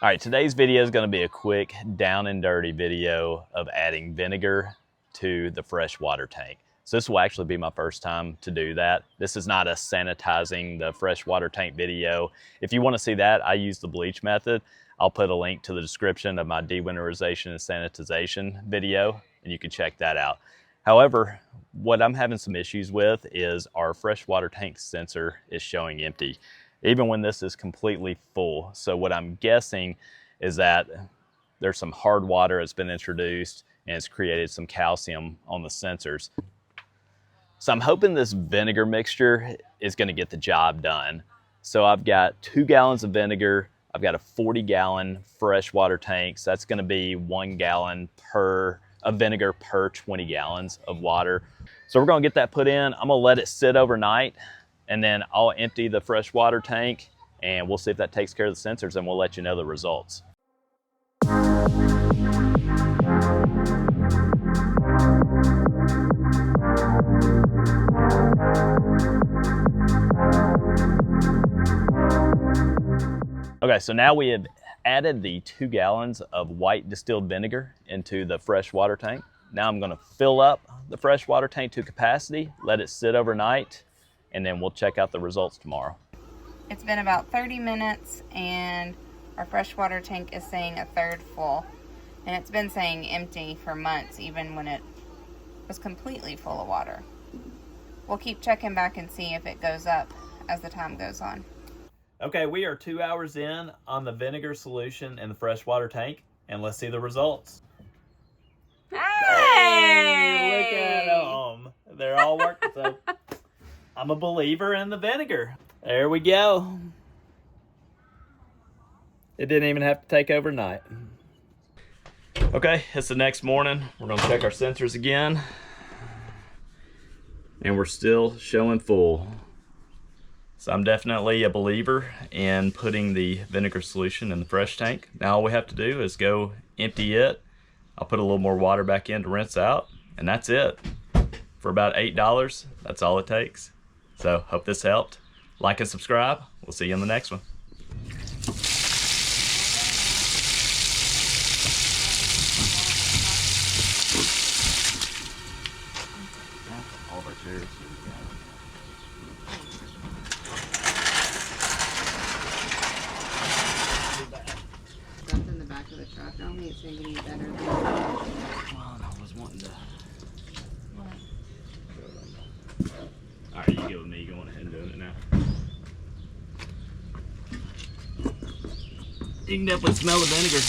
All right, today's video is going to be a quick down and dirty video of adding vinegar to the fresh water tank. So this will actually be my first time to do that. This is not a sanitizing the fresh water tank video. If you want to see that, I use the bleach method. I'll put a link to the description of my dewinterization and sanitization video, and you can check that out. However, what I'm having some issues with is our fresh water tank sensor is showing empty, even when this is completely full. So what I'm guessing is that there's some hard water that's been introduced and it's created some calcium on the sensors. So I'm hoping this vinegar mixture is gonna get the job done. So I've got 2 gallons of vinegar. I've got a 40-gallon fresh water tank. So that's gonna be 1 gallon of vinegar per 20 gallons of water. So we're gonna get that put in. I'm gonna let it sit overnight, and then I'll empty the fresh water tank and we'll see if that takes care of the sensors, and we'll let you know the results. Okay, so now we have added the 2 gallons of white distilled vinegar into the fresh water tank. Now I'm gonna fill up the fresh water tank to capacity, let it sit overnight, and then we'll check out the results tomorrow. It's been about 30 minutes and our freshwater tank is saying a third full. And it's been saying empty for months, even when it was completely full of water. We'll keep checking back and see if it goes up as the time goes on. Okay, we are 2 hours in on the vinegar solution in the fresh water tank, and let's see the results. Hey! Look at them. They're all working. So I'm a believer in the vinegar. There we go. It didn't even have to take overnight. Okay, it's the next morning. We're gonna check our sensors again. And we're still showing full. So I'm definitely a believer in putting the vinegar solution in the fresh tank. Now all we have to do is go empty it. I'll put a little more water back in to rinse out, and that's it. For about $8, that's all it takes. So hope this helped. Like and subscribe. We'll see you in the next one. All of our chairs. That's in the back of the truck. I don't think it's going to get any better. Well, I was wanting to. All right, you get with me going ahead and doing it now. You can definitely smell the vinegar.